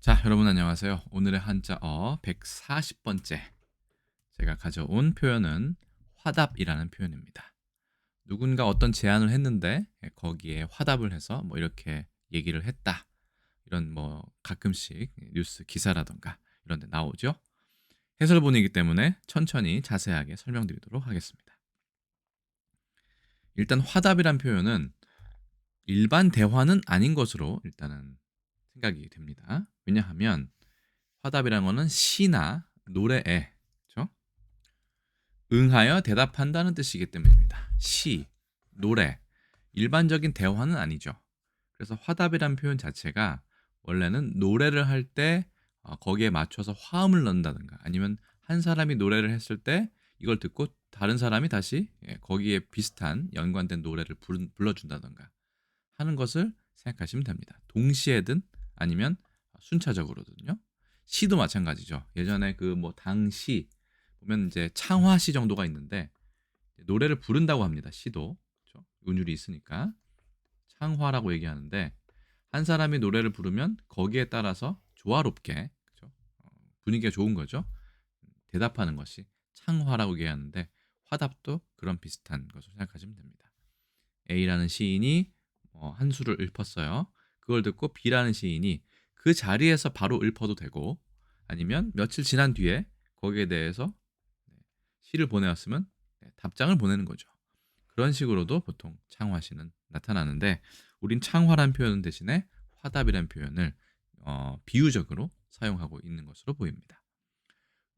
자, 여러분 안녕하세요. 오늘의 한자어 140번째 제가 가져온 표현은 화답이라는 표현입니다. 누군가 어떤 제안을 했는데 거기에 화답을 해서 뭐 이렇게 얘기를 했다. 이런 뭐 가끔씩 뉴스 기사라던가 이런 데 나오죠. 해설본이기 때문에 천천히 자세하게 설명드리도록 하겠습니다. 일단 화답이란 표현은 일반 대화는 아닌 것으로 일단은 생각이 됩니다. 왜냐하면 화답이라는 거는 시나 노래에 그렇죠? 응하여 대답한다는 뜻이기 때문입니다. 시, 노래, 일반적인 대화는 아니죠. 그래서 화답이란 표현 자체가 원래는 노래를 할 때 거기에 맞춰서 화음을 넣는다든가 아니면 한 사람이 노래를 했을 때 이걸 듣고 다른 사람이 다시 거기에 비슷한 연관된 노래를 불러준다든가 하는 것을 생각하시면 됩니다. 동시에든 아니면 순차적으로든요. 시도 마찬가지죠. 예전에 그 뭐 당시 보면 이제 창화시 정도가 있는데 노래를 부른다고 합니다. 시도 그렇죠? 운율이 있으니까 창화라고 얘기하는데 한 사람이 노래를 부르면 거기에 따라서 조화롭게 그렇죠? 분위기가 좋은 거죠. 대답하는 것이 창화라고 얘기하는데 화답도 그런 비슷한 것을 생각하시면 됩니다. A라는 시인이 한 수를 읊었어요. 그걸 듣고 B라는 시인이 그 자리에서 바로 읊어도 되고 아니면 며칠 지난 뒤에 거기에 대해서 시를 보내왔으면 답장을 보내는 거죠. 그런 식으로도 보통 창화시는 나타나는데 우린 창화란 표현 대신에 화답이란 표현을 비유적으로 사용하고 있는 것으로 보입니다.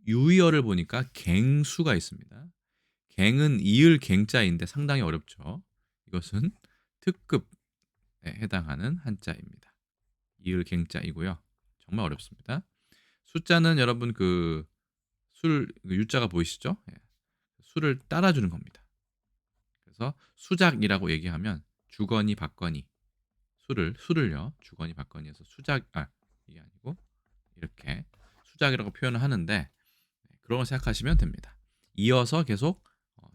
유의어를 보니까 갱수가 있습니다. 갱은 이을 갱자인데 상당히 어렵죠. 이것은 특급에 해당하는 한자입니다. 이을 갱자이고요. 정말 어렵습니다. 숫자는 여러분 그 술 유자가 보이시죠? 예. 수를 따라주는 겁니다. 그래서 수작이라고 얘기하면 주거니 받거니 수를요 주거니 받거니 해서 이게 아니고 이렇게 수작이라고 표현을 하는데 그런 걸 생각하시면 됩니다. 이어서 계속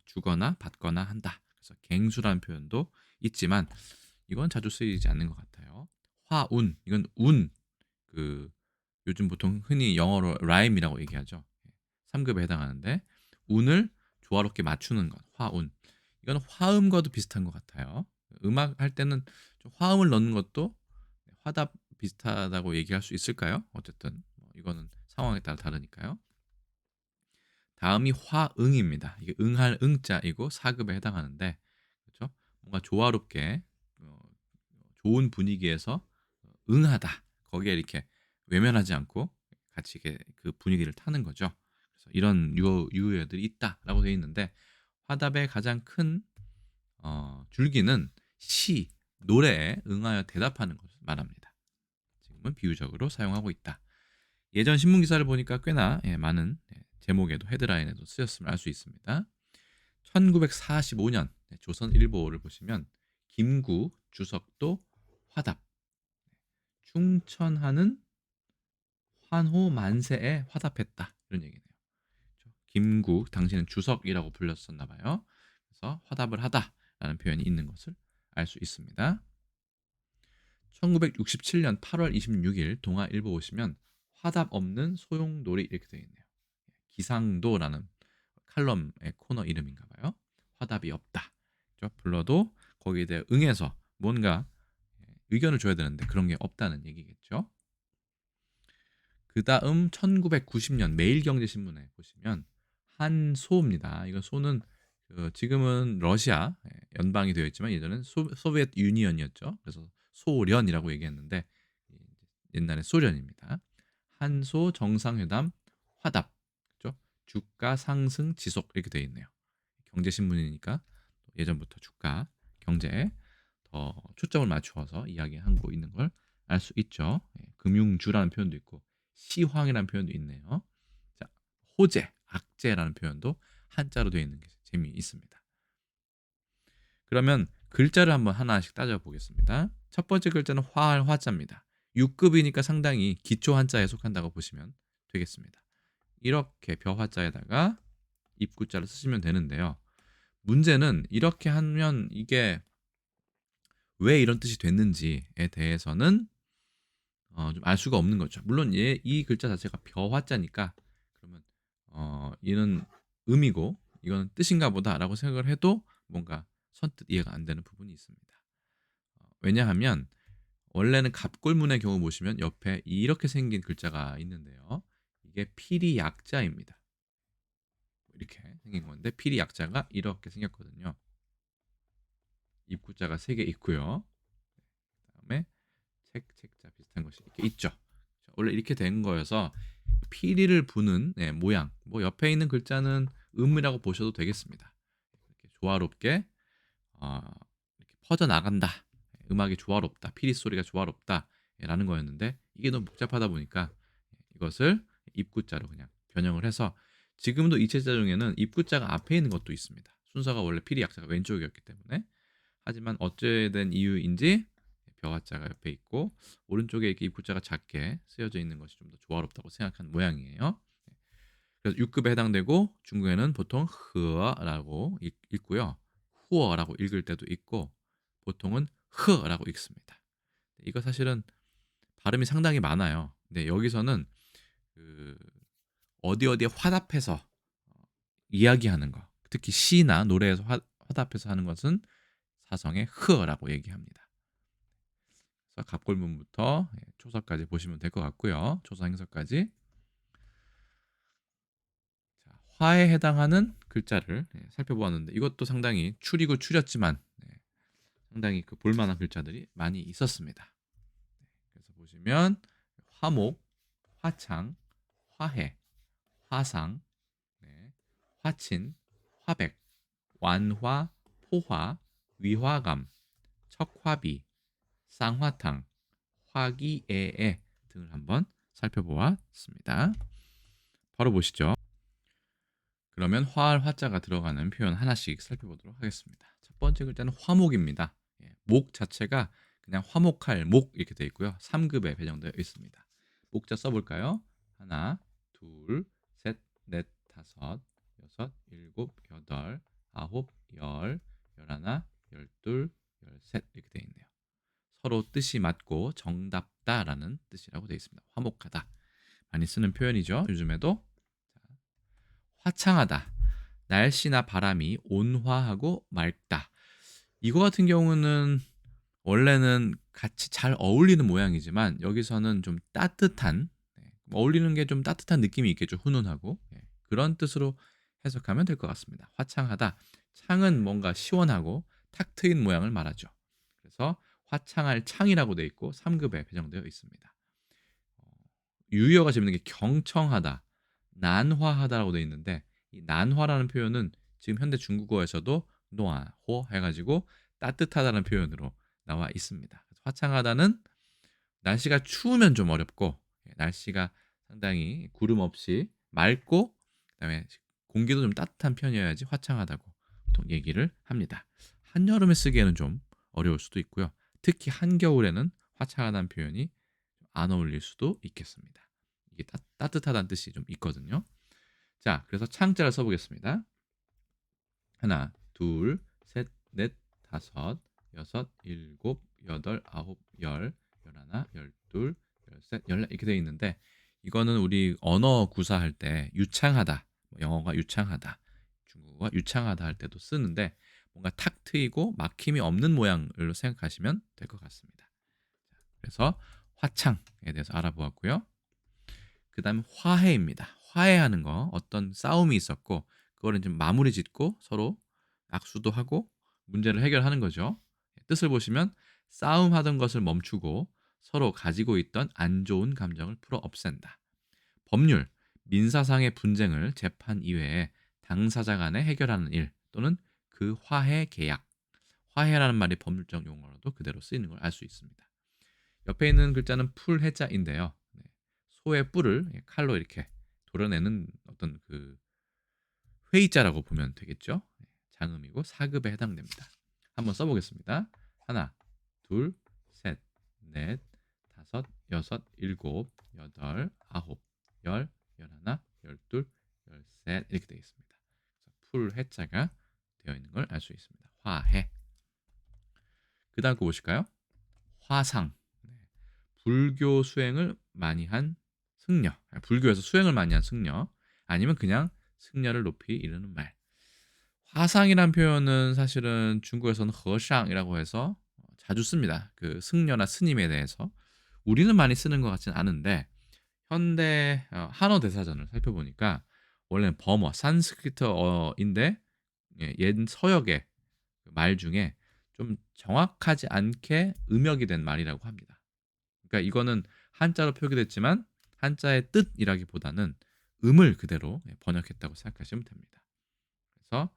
주거나 받거나 한다. 그래서 갱수라는 표현도 있지만 이건 자주 쓰이지 않는 것 같아요. 화운 이건 그 요즘 보통 흔히 영어로 라임이라고 얘기하죠. 3급에 해당하는데 운을 조화롭게 맞추는 것 화운 이건 화음과도 비슷한 것 같아요. 음악 할 때는 좀 화음을 넣는 것도 화답 비슷하다고 얘기할 수 있을까요? 어쨌든 이거는 상황에 따라 다르니까요. 다음이 화응입니다. 이게 응할 응자이고 4급에 해당하는데 그렇죠? 뭔가 조화롭게 좋은 분위기에서 응하다. 거기에 이렇게 외면하지 않고 같이 이렇게 그 분위기를 타는 거죠. 그래서 이런 유효어들이 있다라고 되어 있는데 화답의 가장 큰 줄기는 시, 노래에 응하여 대답하는 것을 말합니다. 지금은 비유적으로 사용하고 있다. 예전 신문 기사를 보니까 꽤나 많은 제목에도 헤드라인에도 쓰였음을 알 수 있습니다. 1945년 조선일보를 보시면 김구 주석도 화답 충천하는 환호 만세에 화답했다 이런 얘기네요. 김구 당시는 주석이라고 불렸었나 봐요. 그래서 화답을 하다라는 표현이 있는 것을 알 수 있습니다. 1967년 8월 26일 동아일보 보시면 화답 없는 소용돌이 이렇게 되어 있네요. 기상도라는 칼럼의 코너 이름인가 봐요. 화답이 없다. 불러도 거기에 대해 응해서 뭔가 의견을 줘야 되는데 그런 게 없다는 얘기겠죠. 그 다음 1990년 매일경제신문에 보시면 한소입니다. 이건 소는 지금은 러시아 연방이 되어 있지만 예전엔 소비에트 유니언이었죠. 그래서 소련이라고 얘기했는데 옛날에 소련입니다. 한소 정상회담 화답, 그렇죠? 주가 상승 지속 이렇게 되어 있네요. 경제신문이니까 예전부터 주가 경제에 더 초점을 맞추어서 이야기하고 있는 걸 알 수 있죠. 금융주라는 표현도 있고 시황이라는 표현도 있네요. 자, 호재, 악재라는 표현도 한자로 되어 있는 게 재미있습니다. 그러면 글자를 한번 하나씩 따져보겠습니다. 첫 번째 글자는 화할 화자입니다. 6급이니까 상당히 기초 한자에 속한다고 보시면 되겠습니다. 이렇게 벼화자에다가 입구자를 쓰시면 되는데요. 문제는 이렇게 하면 이게 왜 이런 뜻이 됐는지에 대해서는 좀 알 수가 없는 거죠. 물론 이 글자 자체가 벼화자니까 그러면 얘는 음이고 이거는 뜻인가 보다라고 생각을 해도 뭔가 선뜻 이해가 안 되는 부분이 있습니다. 왜냐하면 원래는 갑골문의 경우 보시면 옆에 이렇게 생긴 글자가 있는데요. 이게 필이 약자입니다. 이렇게 생긴 건데 필이 약자가 이렇게 생겼거든요. 입구자가 3개 있고요. 그다음에 책자 비슷한 것이 이렇게 있죠. 원래 이렇게 된 거여서 피리를 부는 모양. 뭐 옆에 있는 글자는 음이라고 보셔도 되겠습니다. 이렇게 조화롭게 어, 이렇게 퍼져 나간다. 음악이 조화롭다. 피리 소리가 조화롭다라는 거였는데 이게 너무 복잡하다 보니까 이것을 입구자로 그냥 변형을 해서 지금도 이 책자 중에는 입구자가 앞에 있는 것도 있습니다. 순서가 원래 피리 약자가 왼쪽이었기 때문에 하지만 어찌된 이유인지 벼화자가 옆에 있고 오른쪽에 이렇게 입구자가 작게 쓰여져 있는 것이 좀 더 조화롭다고 생각한 모양이에요. 그래서 6급에 해당되고 중국에는 보통 흐어라고 읽고요. 후어라고 읽을 때도 있고 보통은 흐라고 읽습니다. 이거 사실은 발음이 상당히 많아요. 근데 여기서는 그 어디에 화답해서 이야기하는 거, 특히 시나 노래에서 화답해서 하는 것은 사성의 흐어라고 얘기합니다. 그래서 갑골문부터 초서까지 보시면 될 것 같고요. 초서 행서까지. 자, 화에 해당하는 글자를 살펴보았는데 이것도 상당히 추리고 추렸지만 상당히 그 볼만한 글자들이 많이 있었습니다. 그래서 보시면 화목, 화창, 화해, 화상, 화친, 화백, 완화, 포화, 위화감, 척화비, 쌍화탕, 화기애애 등을 한번 살펴보았습니다. 바로 보시죠. 그러면 화할 화자가 들어가는 표현 하나씩 살펴보도록 하겠습니다. 첫 번째 글자는 화목입니다. 목 자체가 그냥 화목할 목 이렇게 되어 있고요. 3급에 배정되어 있습니다. 목자 써볼까요? 하나, 둘, 셋, 넷, 다섯, 여섯, 일곱, 여덟, 아홉, 열, 열하나, 열둘, 열셋 이렇게 되어 있네요. 서로 뜻이 맞고 정답다라는 뜻이라고 되어 있습니다. 화목하다. 많이 쓰는 표현이죠. 요즘에도. 화창하다. 날씨나 바람이 온화하고 맑다. 이거 같은 경우는 원래는 같이 잘 어울리는 모양이지만 여기서는 좀 따뜻한 어울리는 게 좀 따뜻한 느낌이 있겠죠. 훈훈하고 그런 뜻으로 해석하면 될 것 같습니다. 화창하다. 창은 뭔가 시원하고 탁 트인 모양을 말하죠. 그래서 화창할 창이라고 되어 있고 3급에 배정되어 있습니다. 유의어가 재밌는 게 경청하다, 난화하다라고 되어 있는데 이 난화라는 표현은 지금 현대 중국어에서도 노아호 해가지고 따뜻하다는 표현으로 나와 있습니다. 화창하다는 날씨가 추우면 좀 어렵고 날씨가 상당히 구름 없이 맑고 그다음에 공기도 좀 따뜻한 편이어야지 화창하다고 보통 얘기를 합니다. 한여름에 쓰기에는 좀 어려울 수도 있고요. 특히 한겨울에는 화창하다는 표현이 안 어울릴 수도 있겠습니다. 이게 따뜻하다는 뜻이 좀 있거든요. 자, 그래서 창자를 써보겠습니다. 하나, 둘, 셋, 넷, 다섯, 여섯, 일곱, 여덟, 아홉, 열, 열하나, 열둘, 열셋, 열넷 이렇게 되어 있는데 이거는 우리 언어 구사할 때 유창하다, 영어가 유창하다, 중국어가 유창하다 할 때도 쓰는데 뭔가 탁 트이고 막힘이 없는 모양으로 생각하시면 될 것 같습니다. 그래서 화창에 대해서 알아보았고요. 그 다음에 화해입니다. 화해하는 거 어떤 싸움이 있었고 그거를 좀 마무리 짓고 서로 악수도 하고 문제를 해결하는 거죠. 뜻을 보시면 싸움하던 것을 멈추고 서로 가지고 있던 안 좋은 감정을 풀어 없앤다. 법률, 민사상의 분쟁을 재판 이외에 당사자 간에 해결하는 일 또는 그 화해 계약. 화해라는 말이 법률적 용어로도 그대로 쓰이는 걸 알 수 있습니다. 옆에 있는 글자는 풀해자인데요. 소의 뿔을 칼로 이렇게 도려내는 어떤 그 회의자라고 보면 되겠죠. 장음이고 4급에 해당됩니다. 한번 써보겠습니다. 하나, 둘, 셋, 넷, 다섯, 여섯, 일곱, 여덟, 아홉, 열, 열하나, 열둘, 열셋 이렇게 되어 있습니다. 풀 해자가 되어 있는 걸 알 수 있습니다. 화해. 그 다음 거 보실까요? 화상. 불교 수행을 많이 한 승려, 불교에서 수행을 많이 한 승려, 아니면 그냥 승려를 높이 이르는 말. 화상이란 표현은 사실은 중국에서는 허상이라고 해서 자주 씁니다. 그 승려나 스님에 대해서. 우리는 많이 쓰는 것 같진 않은데 현대 한어 대사전을 살펴보니까 원래는 버머, 산스크리트어인데 옛 서역의 말 중에 좀 정확하지 않게 음역이 된 말이라고 합니다. 그러니까 이거는 한자로 표기됐지만 한자의 뜻이라기보다는 음을 그대로 번역했다고 생각하시면 됩니다. 그래서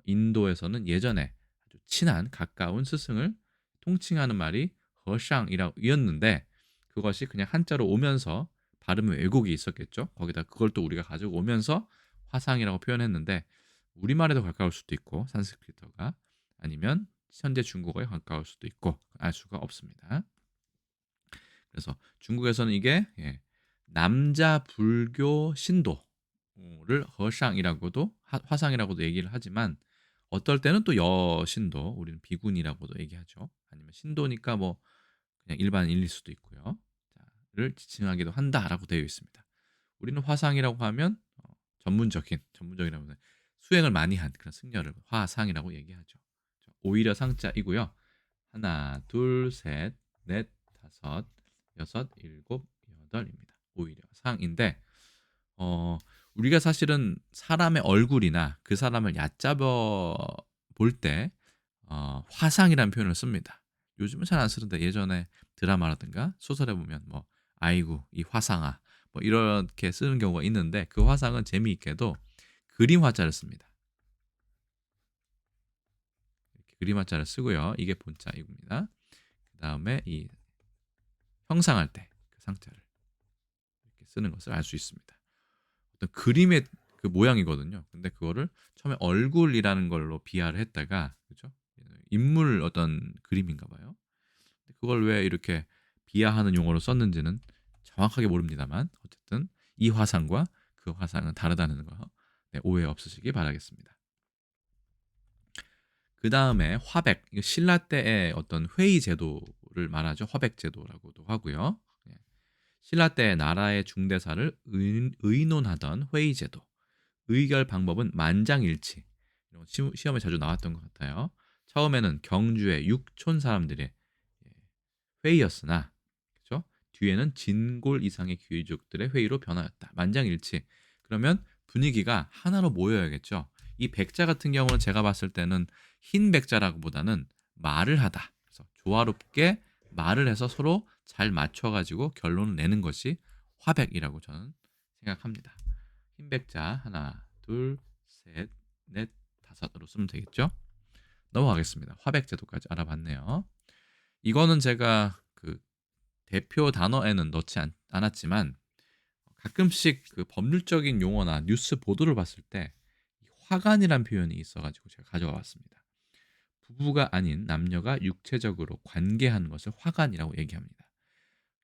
인도에서는 예전에 아주 친한 가까운 스승을 통칭하는 말이 허상이었는데 그것이 그냥 한자로 오면서 발음에 왜곡이 있었겠죠. 거기다 그걸 또 우리가 가지고 오면서 화상이라고 표현했는데 우리말에도 가까울 수도 있고 산스크리트어가 아니면 현재 중국어에 가까울 수도 있고 알 수가 없습니다. 그래서 중국에서는 이게 남자 불교 신도를 허상이라고도 화상이라고도 얘기를 하지만 어떨 때는 또 여신도 우리는 비군이라고도 얘기하죠. 아니면 신도니까 뭐 그냥 일반인일 수도 있고요. 를 지칭하기도 한다라고 되어 있습니다. 우리는 화상이라고 하면 전문적이라고 하면 수행을 많이 한 그런 승려를 화상이라고 얘기하죠. 오히려 상자이고요. 하나, 둘, 셋, 넷, 다섯, 여섯, 일곱, 여덟입니다. 오히려 상인데 우리가 사실은 사람의 얼굴이나 그 사람을 얕잡아 볼 때 화상이라는 표현을 씁니다. 요즘은 잘 안 쓰는데 예전에 드라마라든가 소설에 보면 뭐 "아이고 이 화상아." 뭐 이렇게 쓰는 경우가 있는데 그 화상은 재미있게도 그림 화자를 씁니다. 이렇게 그림 화자를 쓰고요. 이게 본자입니다. 그다음에 이 형상할 때 그 상자를 이렇게 쓰는 것을 알 수 있습니다. 어떤 그림의 그 모양이거든요. 근데 그거를 처음에 얼굴이라는 걸로 비하를 했다가 그죠? 인물 어떤 그림인가 봐요. 그걸 왜 이렇게 비하하는 용어로 썼는지는 정확하게 모릅니다만 어쨌든 이 화상과 그 화상은 다르다는 거 오해 없으시기 바라겠습니다. 그다음에 화백, 이거 신라 때의 어떤 회의 제도를 말하죠. 화백 제도라고도 하고요. 예. 신라 때 나라의 중대사를 의논하던 회의 제도. 의결 방법은 만장일치. 이런 거 시험에 자주 나왔던 것 같아요. 처음에는 경주의 육촌 사람들의 회의였으나 그죠? 뒤에는 진골 이상의 귀족들의 회의로 변하였다. 만장일치. 그러면 분위기가 하나로 모여야겠죠. 이 백자 같은 경우는 제가 봤을 때는 흰 백자라고보다는 말을 하다. 그래서 조화롭게 말을 해서 서로 잘 맞춰가지고 결론을 내는 것이 화백이라고 저는 생각합니다. 흰 백자 하나, 둘, 셋, 넷, 다섯으로 쓰면 되겠죠? 넘어가겠습니다. 화백 제도까지 알아봤네요. 이거는 제가 그 대표 단어에는 넣지 않았지만 가끔씩 그 법률적인 용어나 뉴스 보도를 봤을 때 화관이란 표현이 있어가지고 제가 가져와 봤습니다. 부부가 아닌 남녀가 육체적으로 관계하는 것을 화관이라고 얘기합니다.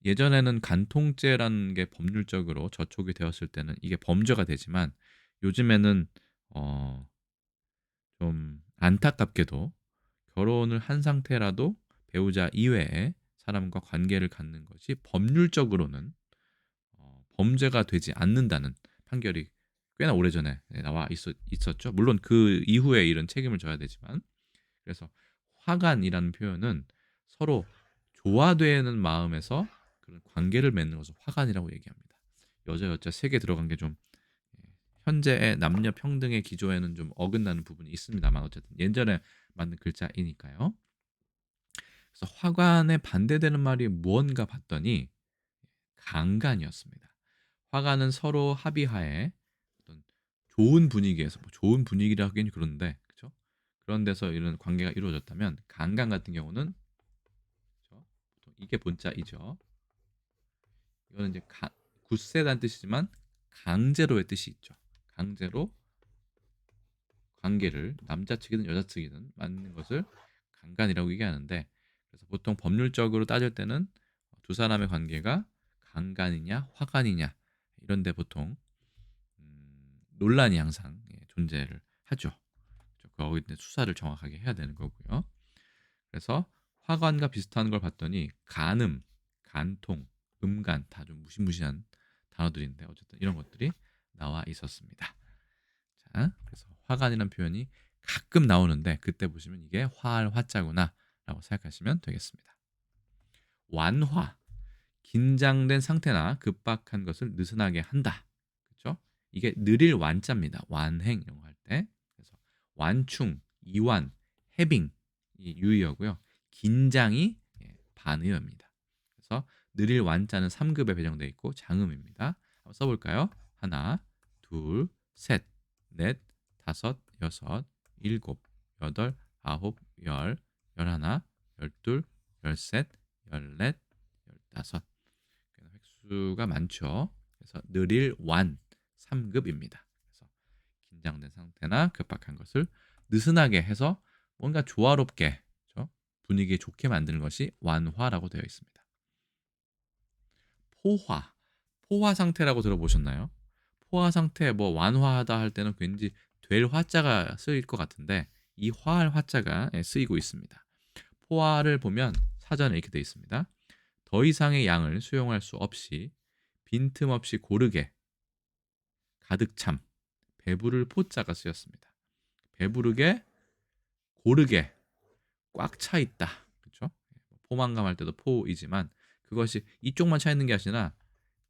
예전에는 간통죄라는 게 법률적으로 저촉이 되었을 때는 이게 범죄가 되지만 요즘에는 어, 좀 안타깝게도 결혼을 한 상태라도 배우자 이외에 사람과 관계를 갖는 것이 법률적으로는 범죄가 되지 않는다는 판결이 꽤나 오래전에 나와 있었죠. 물론 그 이후에 이런 책임을 져야 되지만 그래서 화간이라는 표현은 서로 조화되는 마음에서 그런 관계를 맺는 것을 화간이라고 얘기합니다. 여자 여자 세개 들어간 게 좀 현재의 남녀 평등의 기조에는 좀 어긋나는 부분이 있습니다만 어쨌든 예전에 만든 글자이니까요. 그래서 화관에 반대되는 말이 무언가 봤더니 강간이었습니다. 화가는 서로 합의하에 어떤 좋은 분위기에서 뭐 좋은 분위기라 하기엔 그런데 그죠? 그런 데서 이런 관계가 이루어졌다면 강간 같은 경우는 그죠? 보통 이게 본자이죠. 이거는 이제 굳세다는 뜻이지만 강제로의 뜻이 있죠. 강제로 관계를 남자 측이든 여자 측이든 맞는 것을 강간이라고 얘기하는데 그래서 보통 법률적으로 따질 때는 두 사람의 관계가 강간이냐 화간이냐 이런 데 보통 논란이 항상 존재를 하죠. 거기 수사를 정확하게 해야 되는 거고요. 그래서 화관과 비슷한 걸 봤더니 간음, 간통, 음간 다 좀 무시무시한 단어들인데 어쨌든 이런 것들이 나와 있었습니다. 자, 그래서 화간이라는 표현이 가끔 나오는데 그때 보시면 이게 화할 화자구나라고 생각하시면 되겠습니다. 완화, 긴장된 상태나 급박한 것을 느슨하게 한다. 그렇죠? 이게 느릴 완자입니다. 완행 이런 거 할 때. 그래서 완충, 이완, 해빙 이 유의어고요. 긴장이 반의어입니다. 그래서 느릴 완자는 3급에 배정되어 있고 장음입니다. 한번 써볼까요? 하나, 둘, 셋, 넷, 다섯, 여섯, 일곱, 여덟, 아홉, 열, 열하나, 열둘, 열셋, 열넷, 열다섯. 횟수가 많죠. 그래서 느릴 완 3급입니다. 그래서 긴장된 상태나 급박한 것을 느슨하게 해서 뭔가 조화롭게 그렇죠? 분위기 좋게 만드는 것이 완화라고 되어 있습니다. 포화, 포화 상태라고 들어보셨나요? 포화 상태 뭐 완화하다 할 때는 왠지 될 화자가 쓰일 것 같은데 이 화할 화자가 쓰이고 있습니다. 포화를 보면 사전에 이렇게 되어 있습니다. 더 이상의 양을 수용할 수 없이 빈틈없이 고르게 가득 참 배부를 포자가 쓰였습니다. 배부르게 고르게 꽉 차 있다. 그렇죠? 포만감 할 때도 포이지만 그것이 이쪽만 차 있는 게 아니라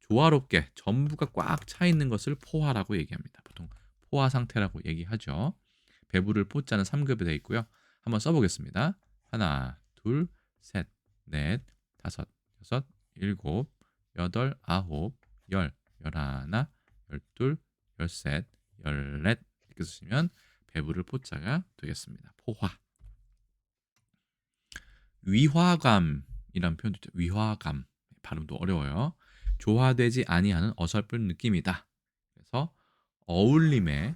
조화롭게 전부가 꽉 차 있는 것을 포화라고 얘기합니다. 보통 포화 상태라고 얘기하죠. 배부를 포자는 3급에 되어 있고요. 한번 써보겠습니다. 하나, 둘, 셋, 넷, 다섯, 여섯, 일곱, 여덟, 아홉, 열, 열하나, 열둘, 열셋, 열넷 이렇게 쓰시면 배부를 포자가 되겠습니다. 포화. 위화감이란 표현도 있죠. 위화감. 발음도 어려워요. 조화되지 아니하는 어설픈 느낌이다. 그래서 어울림의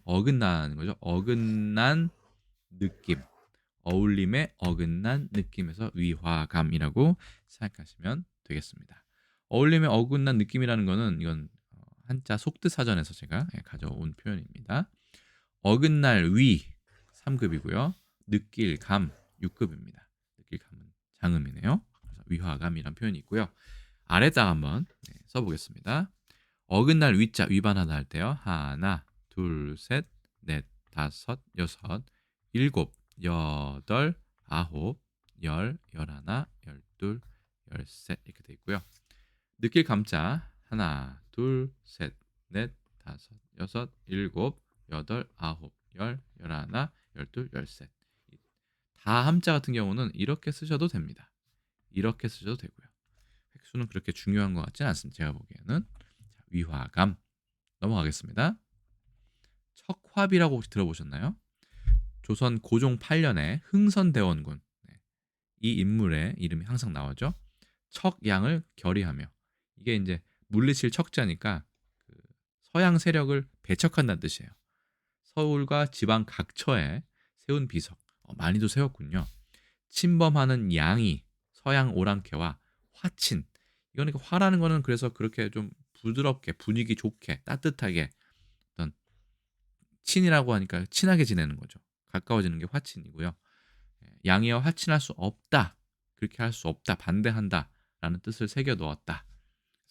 어긋나는 거죠. 어긋난 느낌. 어울림의 어긋난 느낌에서 위화감이라고 생각하시면 되겠습니다. 어울림의 어긋난 느낌이라는 거는 이건 한자 속뜻 사전에서 제가 가져온 표현입니다. 어긋날 3급이고요. 느낄 감 6급입니다. 느낄 감은 장음이네요. 그래서 위화감이란 표현이 있고요. 아래다 한번 써보겠습니다. 어긋날 위자 위반하다 할 때요. 하나, 둘, 셋, 넷, 다섯, 여섯, 일곱, 여덟, 아홉, 열, 열하나, 열둘, 열셋 이렇게 돼 있고요. 느낄 감자 하나, 둘, 셋, 넷, 다섯, 여섯, 일곱, 여덟, 아홉, 열, 열하나, 열둘, 열셋. 다 함자 같은 경우는 이렇게 쓰셔도 됩니다. 이렇게 쓰셔도 되고요. 획수는 그렇게 중요한 것 같지 않습니다. 제가 보기에는. 자, 위화감 넘어가겠습니다. 척화비라고 혹시 들어보셨나요? 조선 고종 8년에 흥선대원군 이 인물의 이름이 항상 나오죠. 척양을 결의하며 이게 이제 물리칠 척자니까 그 서양 세력을 배척한다는 뜻이에요. 서울과 지방 각처에 세운 비석 많이도 세웠군요. 침범하는 양이 서양 오랑캐와 화친 이거는 화라는 거는 그래서 그렇게 좀 부드럽게 분위기 좋게 따뜻하게 어떤 친이라고 하니까 친하게 지내는 거죠. 가까워지는 게 화친이고요. 양이와 화친할 수 없다. 그렇게 할 수 없다. 반대한다. 라는 뜻을 새겨 넣었다.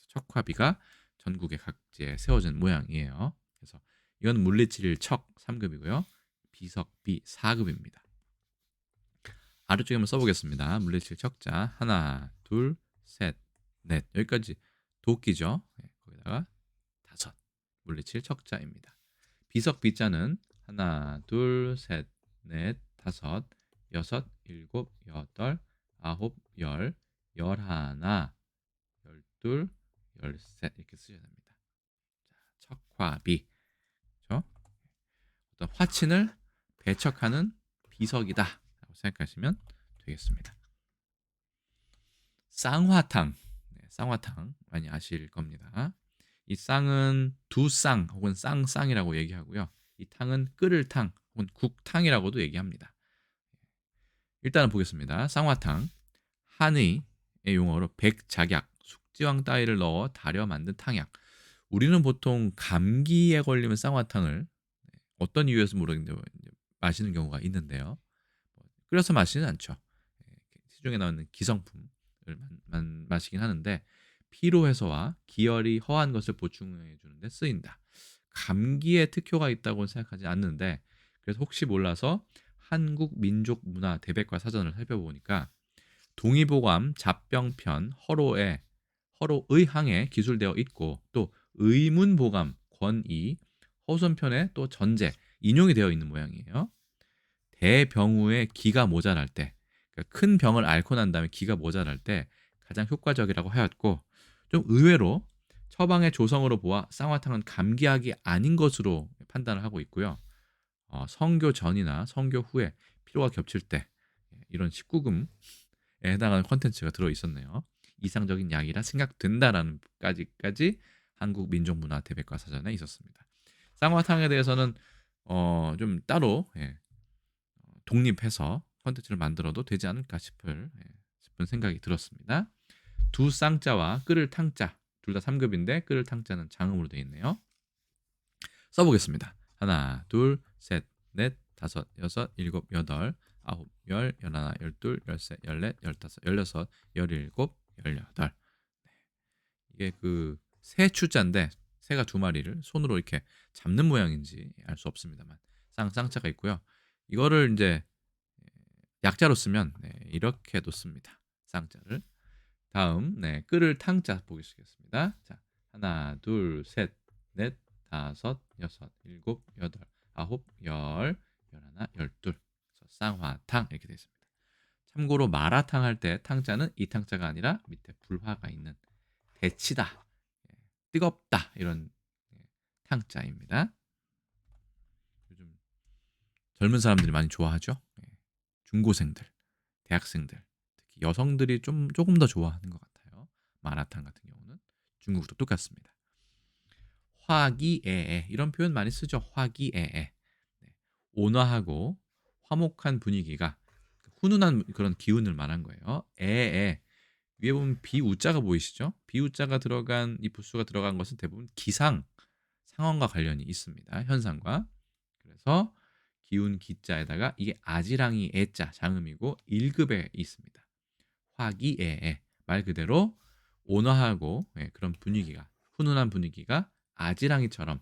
척화비가 전국의 각지에 세워진 모양이에요. 그래서 이건 물리칠 척 3급이고요. 비석비 4급입니다. 아래쪽에 한번 써보겠습니다. 물리칠 척자 하나, 둘, 셋, 넷 여기까지 도끼죠. 거기다가 다섯 물리칠 척자입니다. 비석비자는 하나, 둘, 셋, 넷, 다섯, 여섯, 일곱, 여덟, 아홉, 열, 열하나, 열둘, 열셋 이렇게 쓰셔야 됩니다. 자, 척화비, 그렇죠? 어떤 화친을 배척하는 비석이다라고 생각하시면 되겠습니다. 쌍화탕, 쌍화탕 많이 아실 겁니다. 이 쌍은 두쌍 혹은 쌍쌍이라고 얘기하고요. 이 탕은 끓을 탕 혹은 국탕이라고도 얘기합니다. 일단은 보겠습니다. 쌍화탕 한의의 용어로 백작약, 숙지황 따위를 넣어 달여 만든 탕약. 우리는 보통 감기에 걸리면 쌍화탕을 어떤 이유에서 모르겠는데 마시는 경우가 있는데요. 끓여서 마시는 않죠. 시중에 나오는 기성품 마시긴 하는데 피로 해소와 기혈이 허한 것을 보충해 주는데 쓰인다. 감기에 특효가 있다고는 생각하지 않는데 그래서 혹시 몰라서 한국 민족 문화 대백과 사전을 살펴보니까 동의보감 잡병편 허로의 항에 기술되어 있고 또 의문보감 권이 허손편에 또 전제 인용이 되어 있는 모양이에요. 대병우에 기가 모자랄 때, 그러니까 큰 병을 앓고 난 다음에 기가 모자랄 때 가장 효과적이라고 하였고 좀 의외로 처방의 조성으로 보아 쌍화탕은 감기약이 아닌 것으로 판단을 하고 있고요. 성교 전이나 성교 후에 피로가 겹칠 때 이런 19금에 해당하는 콘텐츠가 들어 있었네요. 이상적인 약이라 생각된다라는 까지 한국 민족문화 대백과 사전에 있었습니다. 쌍화탕에 대해서는 좀 따로 독립해서 콘텐츠를 만들어도 되지 않을까 싶은 생각이 들었습니다. 두 쌍자와 끓을 탕자 둘 다 3급인데 끓을 탕자는 장음으로 되어 있네요. 써보겠습니다. 하나, 둘, 셋, 넷, 다섯, 여섯, 일곱, 여덟, 아홉, 열, 열하나, 열둘, 열셋, 열넷, 열다섯, 열여섯, 열일곱, 열여덟. 이게 그 새 추자인데 새가 두 마리를 손으로 이렇게 잡는 모양인지 알 수 없습니다만 쌍자가 있고요. 이거를 이제 약자로 쓰면 이렇게도 씁니다. 쌍자를. 다음 끓을 탕자 보겠습니다. 자, 하나, 둘, 셋, 넷, 다섯, 여섯, 일곱, 여덟, 아홉, 열, 열하나, 열둘. 쌍화탕 이렇게 되어 있습니다. 참고로 마라탕 할 때 탕자는 이 탕자가 아니라 밑에 불화가 있는 데치다, 뜨겁다 이런 탕자입니다. 요즘 젊은 사람들이 많이 좋아하죠. 중고생들, 대학생들, 특히 여성들이 조금 더 좋아하는 것 같아요. 마라탕 같은 경우는 중국도 똑같습니다. 화기애애 이런 표현 많이 쓰죠. 화기애애. 온화하고 화목한 분위기가 훈훈한 그런 기운을 말한 거예요. 애애 위에 보면 비우자가 보이시죠? 비우자가 들어간 이 부수가 들어간 것은 대부분 상황과 관련이 있습니다. 현상과. 그래서 기운 기자에다가 이게 아지랑이 애자 장음이고 1급에 있습니다. 화기애애 말 그대로 온화하고 그런 분위기가 훈훈한 분위기가 아지랑이처럼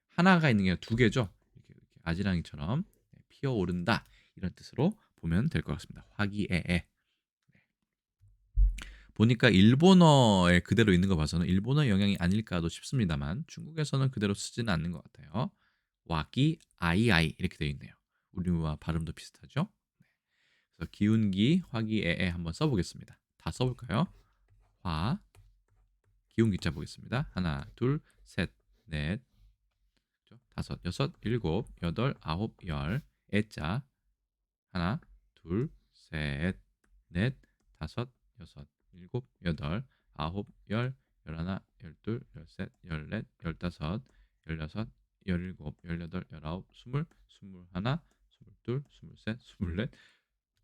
하나가 있는 게 두 개죠. 이렇게 아지랑이처럼 피어오른다 이런 뜻으로 보면 될 것 같습니다. 화기애애. 보니까 일본어에 그대로 있는 거 봐서는 일본어 영향이 아닐까도 싶습니다만 중국에서는 그대로 쓰지는 않는 것 같아요. 와기 아이아이 이렇게 되어 있네요. 우리와 발음도 비슷하죠. 그래서 기운기 화기애애 한번 써보겠습니다. 다 써볼까요? 화 기운기자 보겠습니다. 하나, 둘, 셋, 넷, 다섯, 여섯, 일곱, 여덟, 아홉, 열. 애자 하나, 둘, 셋, 넷, 다섯, 여섯, 일곱, 여덟, 아홉, 열, 열하나, 열둘, 열셋, 열넷, 열다섯, 열여섯, 열일곱, 열여덟, 열아홉, 스물, 스물하나, 스물둘, 스물셋, 스물넷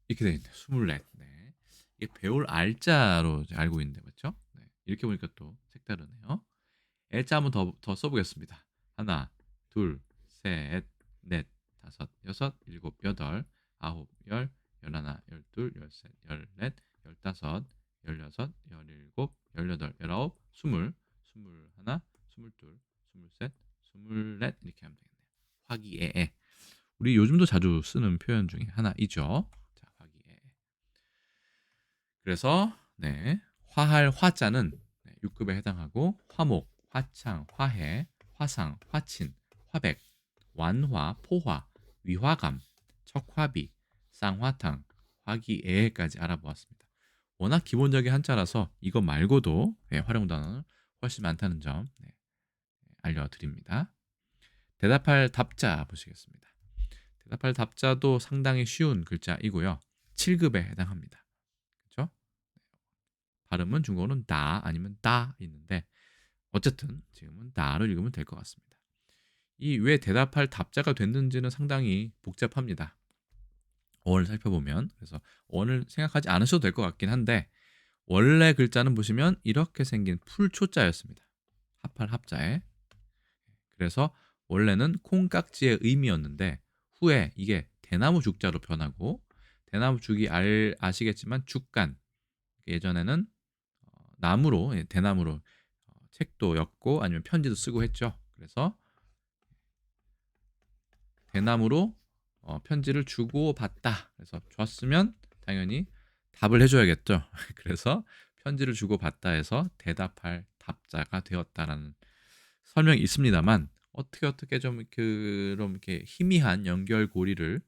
이렇게 되어 있네요. 스물넷. 네. 이게 배울 알자로 이제 알고 있는데 맞죠? 네. 이렇게 보니까 또 색다르네요. 애자 한번 더 써보겠습니다. 하나, 둘, 셋, 넷, 다섯, 여섯, 일곱, 여덟, 아홉, 열, 열하나, 열둘, 열셋, 열넷, 열다섯, 열여섯, 열일곱, 열여덟, 열아홉, 스물, 스물하나, 스물둘, 스물셋, 스물넷 이렇게 하면 되겠네요. 화기애애. 우리 요즘도 자주 쓰는 표현 중에 하나이죠. 자, 화기애애. 그래서 화할 화자는 6급에 해당하고 화목, 화창, 화해, 화상, 화친, 화백, 완화, 포화, 위화감, 척화비, 쌍화탕, 화기애애까지 알아보았습니다. 워낙 기본적인 한자라서 이거 말고도 활용 단어는 훨씬 많다는 점 알려드립니다. 대답할 답자 보시겠습니다. 대답할 답자도 상당히 쉬운 글자이고요. 7급에 해당합니다. 그렇죠? 발음은 중국어는 다 아니면 따 있는데 어쨌든 지금은 따로 읽으면 될 것 같습니다. 이 왜 대답할 답자가 됐는지는 상당히 복잡합니다. 어원을 살펴보면 그래서 어원을 생각하지 않으셔도 될 것 같긴 한데 원래 글자는 보시면 이렇게 생긴 풀초자였습니다. 합할 합자에. 그래서 원래는 콩깍지의 의미였는데 후에 이게 대나무 죽자로 변하고 대나무 죽이 아시겠지만 죽간 예전에는 나무로 대나무로 책도 엮고 아니면 편지도 쓰고 했죠. 그래서 대나무로 편지를 주고받다. 그래서 줬으면 당연히 답을 해줘야겠죠. 그래서 편지를 주고받다 해서 대답할 답자가 되었다라는 설명이 있습니다만 어떻게 좀 그런 이렇게 희미한 연결고리를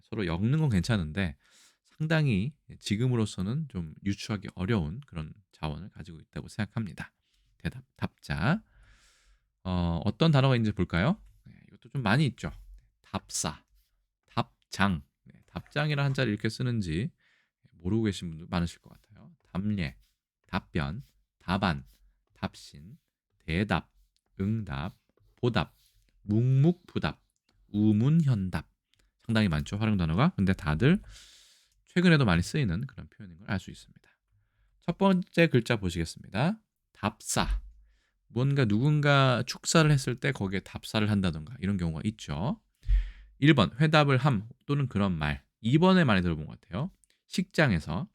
서로 엮는 건 괜찮은데 상당히 지금으로서는 좀 유추하기 어려운 그런 자원을 가지고 있다고 생각합니다. 대답, 답자. 어떤 단어가 있는지 볼까요? 네, 이것도 좀 많이 있죠. 답사, 답장. 네, 답장이라는 한자를 이렇게 쓰는지 모르고 계신 분들 많으실 것 같아요. 답례, 답변, 답안, 답신, 대답, 응답, 보답, 묵묵부답, 우문현답. 상당히 많죠, 활용 단어가. 근데 다들 최근에도 많이 쓰이는 그런 표현인 걸 알 수 있습니다. 첫 번째 글자 보시겠습니다. 답사. 뭔가 누군가 축사를 했을 때 거기에 답사를 한다던가 이런 경우가 있죠. 1번 회답을 함 또는 그런 말. 2번에 많이 들어본 것 같아요. 식장에서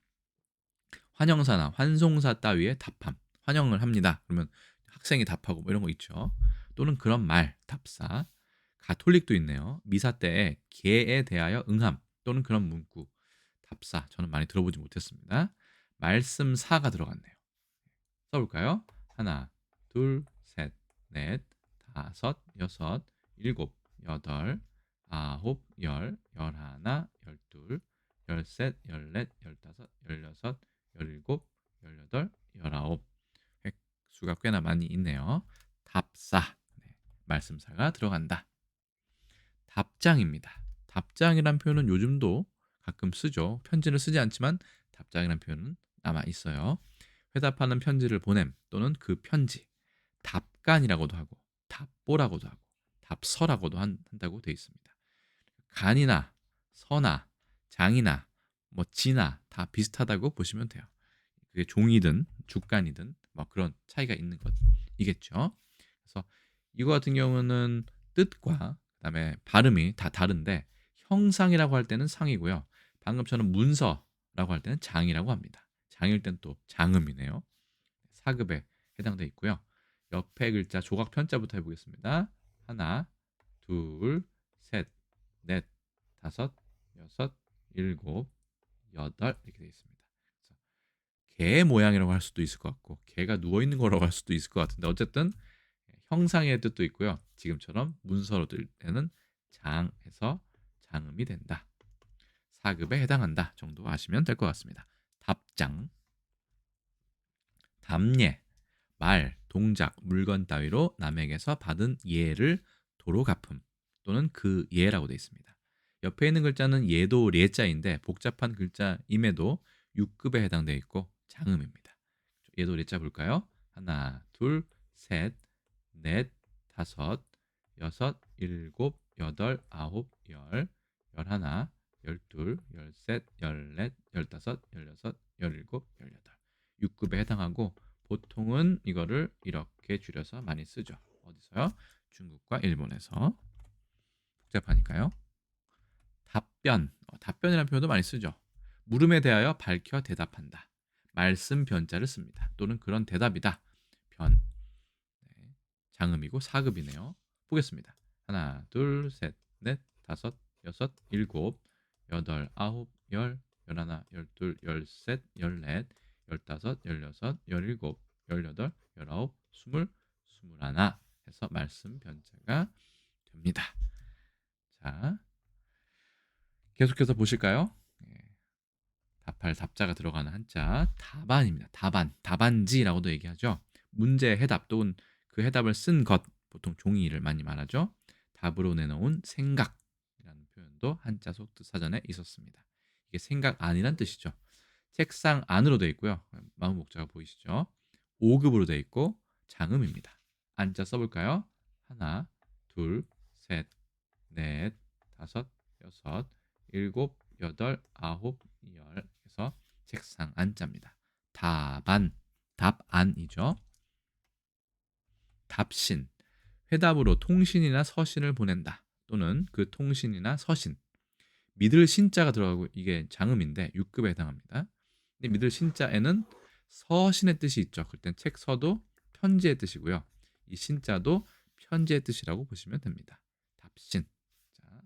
환영사나 환송사 따위에 답함. 환영을 합니다. 그러면 학생이 답하고 뭐 이런 거 있죠. 또는 그런 말, 답사. 가톨릭도 있네요. 미사 때에 개에 대하여 응함 또는 그런 문구, 답사. 저는 많이 들어보지 못했습니다. 말씀사가 들어갔네요. 써볼까요? 하나, 둘, 셋, 넷, 다섯, 여섯, 일곱, 여덟, 아홉, 열, 열하나, 열둘, 열셋, 열넷, 열다섯, 열여섯, 열일곱, 열여덟, 열아홉. 획수가 꽤나 많이 있네요. 답사, 네, 말씀사가 들어간다. 답장입니다. 답장이란 표현은 요즘도 가끔 쓰죠. 편지를 쓰지 않지만 답장이란 표현은 남아 있어요. 회답하는 편지를 보냄 또는 그 편지, 답간이라고도 하고 답보라고도 하고 답서라고도 한다고 되어 있습니다. 간이나 서나 장이나 뭐 지나 다 비슷하다고 보시면 돼요. 그게 종이든 죽간이든 뭐 그런 차이가 있는 것이겠죠. 그래서 이거 같은 경우는 뜻과 그다음에 발음이 다 다른데 형상이라고 할 때는 상이고요. 방금처럼 문서라고 할 때는 장이라고 합니다. 장일 땐 또 장음이네요. 사급에 해당돼 있고요. 옆에 글자 조각 편자부터 해보겠습니다. 하나, 둘, 셋, 넷, 다섯, 여섯, 일곱, 여덟 이렇게 되어 있습니다. 그래서 개 모양이라고 할 수도 있을 것 같고 개가 누워 있는 거라고 할 수도 있을 것 같은데 어쨌든 형상의 뜻도 있고요. 지금처럼 문서로 들 때는 장에서 장음이 된다. 사급에 해당한다 정도 아시면 될 것 같습니다. 답장, 답례, 말, 동작, 물건 따위로 남에게서 받은 예를 도로 갚음 또는 그 예라고 되어 있습니다. 옆에 있는 글자는 예도 례자인데 복잡한 글자임에도 6급에 해당되어 있고 장음입니다. 예도 례자 볼까요? 하나, 둘, 셋, 넷, 다섯, 여섯, 일곱, 여덟, 아홉, 열, 열하나, 열둘, 열셋, 열넷, 열다섯, 열여섯, 열일곱, 열여덟. 6급에 해당하고 보통은 이거를 이렇게 줄여서 많이 쓰죠. 어디서요? 중국과 일본에서. 복잡하니까요. 답변, 답변이라는 표현도 많이 쓰죠. 물음에 대하여 밝혀 대답한다. 말씀 변자를 씁니다. 또는 그런 대답이다. 변, 네, 장음이고 사급이네요. 보겠습니다. 하나, 둘, 셋, 넷, 다섯, 여섯, 일곱, 여덟, 아홉, 열, 열하나, 열둘, 열셋, 열넷, 열다섯, 열여섯, 열일곱, 열여덟, 열아홉, 스물, 스물하나 해서 말씀 변자가 됩니다. 자, 계속해서 보실까요? 예, 답할 답자가 들어가는 한자 답안입니다. 답안, 답안지라고도 얘기하죠. 문제 해답 또는 그 해답을 쓴 것, 보통 종이를 많이 말하죠. 답으로 내놓은 생각이라는 표현도 한자 속뜻 사전에 있었습니다. 이게 생각 안이란 뜻이죠. 책상 안으로 되어 있고요. 마음 목자가 보이시죠? 5급으로 되어 있고 장음입니다. 안자 써볼까요? 하나, 둘, 셋, 넷, 다섯, 여섯, 일곱, 여덟, 아홉, 열 해서 책상 안자입니다. 답안, 답안이죠. 답신, 회답으로 통신이나 서신을 보낸다. 또는 그 통신이나 서신. 믿을 신자가 들어가고 이게 장음인데 6급에 해당합니다. 근데 믿을 신자에는 서신의 뜻이 있죠. 그땐 책 서도 편지의 뜻이고요. 이 신자도 편지의 뜻이라고 보시면 됩니다. 답신. 자,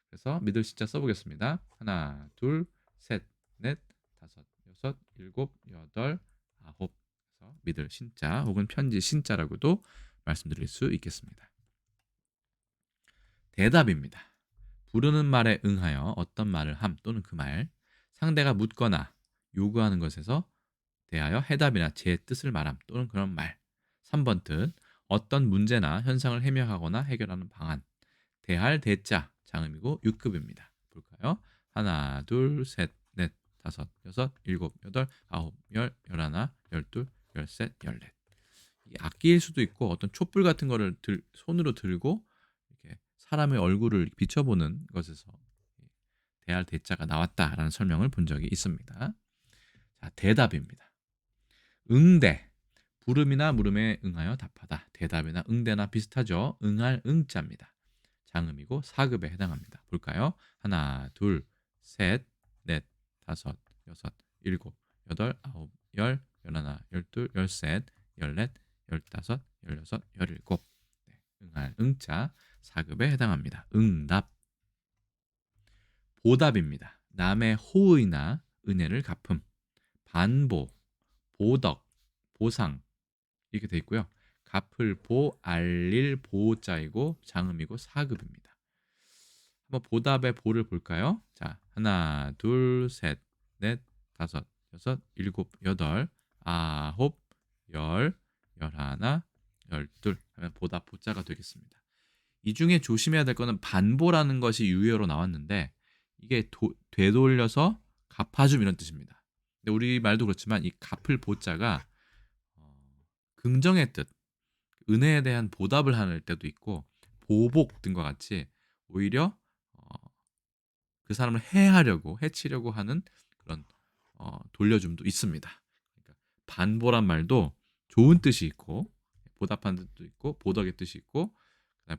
그래서 믿을 신자 써보겠습니다. 하나, 둘, 셋, 넷, 다섯, 여섯, 일곱, 여덟, 아홉. 그래서 믿을 신자 혹은 편지 신자라고도 말씀드릴 수 있겠습니다. 대답입니다. 부르는 말에 응하여 어떤 말을 함 또는 그 말, 상대가 묻거나 요구하는 것에서 대하여 해답이나 제 뜻을 말함 또는 그런 말. 3번 뜻, 어떤 문제나 현상을 해명하거나 해결하는 방안. 대할 대자 장음이고 6급입니다. 볼까요? 하나, 둘, 셋, 넷, 다섯, 여섯, 일곱, 여덟, 아홉, 열, 열하나, 열둘, 열셋, 열넷. 이 악기일 수도 있고 어떤 촛불 같은 거를 손으로 들고 이렇게 사람의 얼굴을 비춰보는 것에서 대할 대자가 나왔다라는 설명을 본 적이 있습니다. 자, 대답입니다. 응대. 부름이나 물음에 응하여 답하다. 대답이나 응대나 비슷하죠. 응할 응자입니다. 장음이고 4급에 해당합니다. 볼까요? 하나, 둘, 셋, 넷, 다섯, 여섯, 일곱, 여덟, 아홉, 열, 열하나, 열둘, 열셋, 열넷, 열다섯, 열여섯, 열일곱. 네, 응할 응자 4급에 해당합니다. 응답. 보답입니다. 남의 호의나 은혜를 갚음. 반보, 보덕, 보상 이렇게 돼 있고요. 갚을 보, 알릴 보자이고 장음이고 4급입니다. 한번 보답의 보를 볼까요? 자, 하나, 둘, 셋, 넷, 다섯, 여섯, 일곱, 여덟, 아홉, 열, 열하나, 열둘 하면 보답 보자가 되겠습니다. 이 중에 조심해야 될 거는 반보라는 것이 유효로 나왔는데 이게 되돌려서 갚아줌 이런 뜻입니다. 근데 우리 말도 그렇지만 이 갚을 보자가 긍정의 뜻, 은혜에 대한 보답을 할 때도 있고 보복 등과 같이 오히려 그 사람을 해하려고 해치려고 하는 그런 돌려줌도 있습니다. 그러니까 반보란 말도 좋은 뜻이 있고 보답하는 뜻도 있고 보덕의 뜻이 있고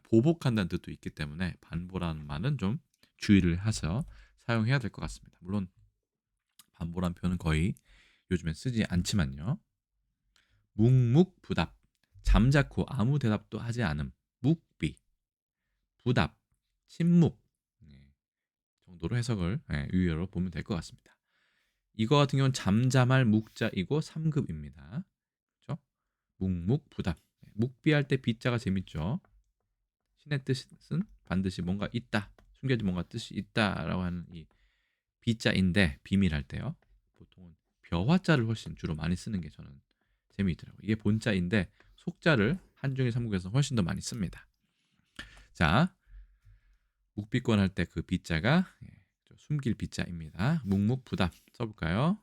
보복한다는 뜻도 있기 때문에 반보라는 말은 좀 주의를 해서 사용해야 될 것 같습니다. 물론 반보란 표현은 거의 요즘엔 쓰지 않지만요. 묵묵부답, 잠자코 아무 대답도 하지 않음, 묵비, 부답, 침묵 정도로 해석을 유효로 보면 될 것 같습니다. 이거 같은 경우는 잠잠할 묵자이고 3급입니다. 그렇죠? 묵묵부답. 묵비할 때 비자가 재밌죠. 신의 뜻은 반드시 뭔가 있다, 숨겨진 뭔가 뜻이 있다라고 하는 이 비자인데 비밀할 때요. 보통은 벼화자를 훨씬 주로 많이 쓰는 게 저는 재미있더라고요. 이게 본자인데 속자를 한중일 삼국에서 훨씬 더 많이 씁니다. 자, 묵비권 할 때 그 비자가 숨길 비자입니다. 묵묵부답 써볼까요?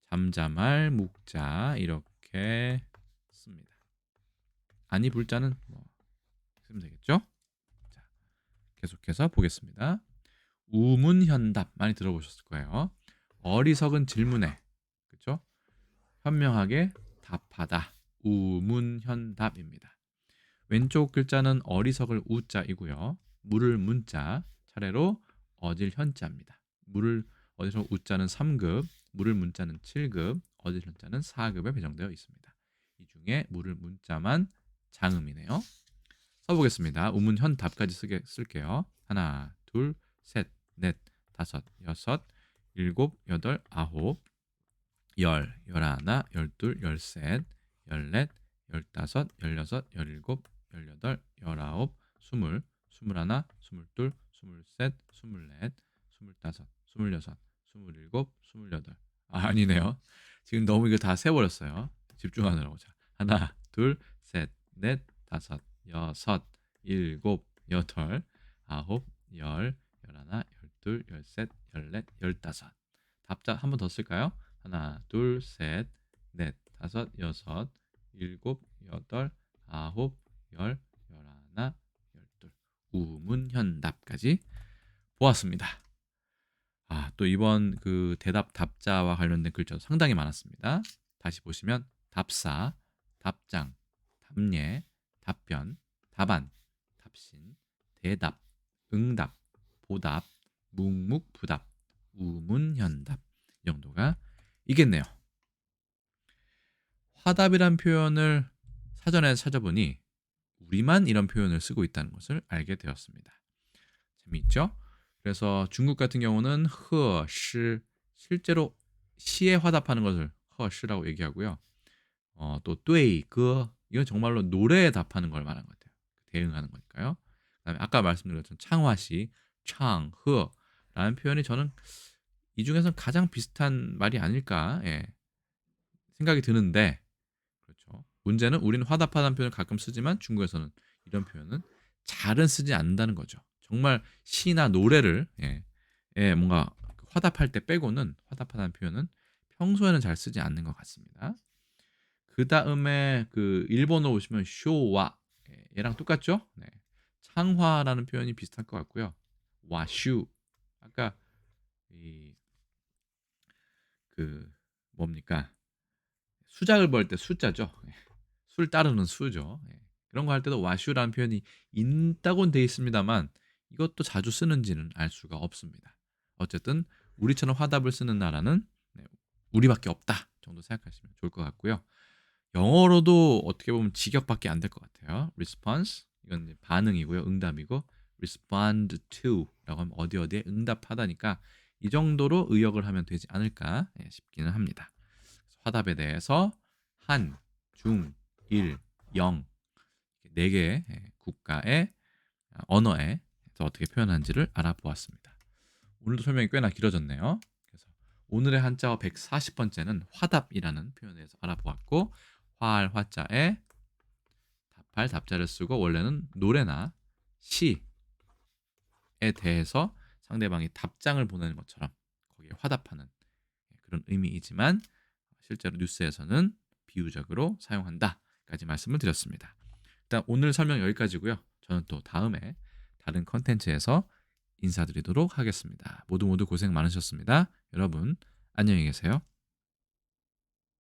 잠잠할 묵자 이렇게 씁니다. 아니 불자는 뭐 쓰면 되겠죠? 자, 계속해서 보겠습니다. 우문현답 많이 들어보셨을 거예요. 어리석은 질문에 그렇죠? 현명하게 답하다. 우문현답입니다. 왼쪽 글자는 어리석을 우자이고요. 물을 문자 차례로 어질 현자입니다. 물을 어디서 우자는 3급, 물을 문자는 7급, 어질 현자는 4급에 배정되어 있습니다. 이 중에 물을 문자만 장음이네요. 써보겠습니다. 우문현답까지 쓸게요. 하나, 둘, 셋, 넷, 다섯, 여섯, 일곱, 여덟, 아홉, 열, 열하나, 열둘, 열셋, 열넷, 열다섯, 열여섯, 열일곱, 열여덟, 열아홉, 스물, 스물하나, 스물둘, 스물셋, 스물넷, 스물다섯, 스물여섯, 스물일곱, 스물여덟. 아니네요. 지금 너무 이거 다 세버렸어요. 집중하느라고. 자, 하나, 둘, 셋, 넷, 다섯, 여섯, 일곱, 여덟, 아홉, 열, 열하나, 열둘, 열셋, 열넷, 열다섯. 답자 한 번 더 쓸까요? 하나, 둘, 셋, 넷, 다섯, 여섯, 일곱, 여덟, 아홉, 열, 열하나, 열둘. 우문현답까지 보았습니다. 또 이번 그 대답 답자와 관련된 글자도 상당히 많았습니다. 다시 보시면 답사, 답장, 답례, 답변, 답안, 답신, 대답, 응답, 보답, 묵묵부답, 우문현답 이 정도가 이겠네요. 화답이란 표현을 사전에 찾아보니 우리만 이런 표현을 쓰고 있다는 것을 알게 되었습니다. 재미있죠? 그래서 중국 같은 경우는 허, 시 실제로 시에 화답하는 것을 허, 시라고 얘기하고요. 또 뚜이, 그 이건 정말로 노래에 답하는 걸 말하는 것 같아요. 대응하는 거니까요. 그다음에 아까 말씀드린 것처럼 창화시, 창, 허라는 표현이 저는 이 중에서 가장 비슷한 말이 아닐까 생각이 드는데 그렇죠. 문제는 우리는 화답하다는 표현을 가끔 쓰지만 중국에서는 이런 표현은 잘은 쓰지 않는다는 거죠. 정말 시나 노래를 뭔가 화답할 때 빼고는 화답하다는 표현은 평소에는 잘 쓰지 않는 것 같습니다. 그 다음에 그 일본어 보시면 쇼와 얘랑 똑같죠? 네. 창화라는 표현이 비슷할 것 같고요. 와슈 아까 이 그 뭡니까 수작을 벌 때 수자죠. 술 따르는 수죠. 그런 거 할 때도 와슈라는 표현이 있다고는 돼 있습니다만 이것도 자주 쓰는지는 알 수가 없습니다. 어쨌든 우리처럼 화답을 쓰는 나라는 우리밖에 없다 정도 생각하시면 좋을 것 같고요. 영어로도 어떻게 보면 직역밖에 안 될 것 같아요. response 이건 이제 반응이고요. 응답이고 respond to라고 하면 어디 어디에 응답하다니까 이 정도로 의역을 하면 되지 않을까 싶기는 합니다. 화답에 대해서 한, 중, 일, 영 네 개의 국가의 언어에 어떻게 표현하는지를 알아보았습니다. 오늘도 설명이 꽤나 길어졌네요. 그래서 오늘의 한자어 140번째는 화답이라는 표현에 대해서 알아보았고 화할 화자에 답할 답자를 쓰고 원래는 노래나 시에 대해서 상대방이 답장을 보내는 것처럼 거기에 화답하는 그런 의미이지만 실제로 뉴스에서는 비유적으로 사용한다까지 말씀을 드렸습니다. 일단 오늘 설명 여기까지고요. 저는 또 다음에 다른 컨텐츠에서 인사드리도록 하겠습니다. 모두 모두 고생 많으셨습니다. 여러분 안녕히 계세요.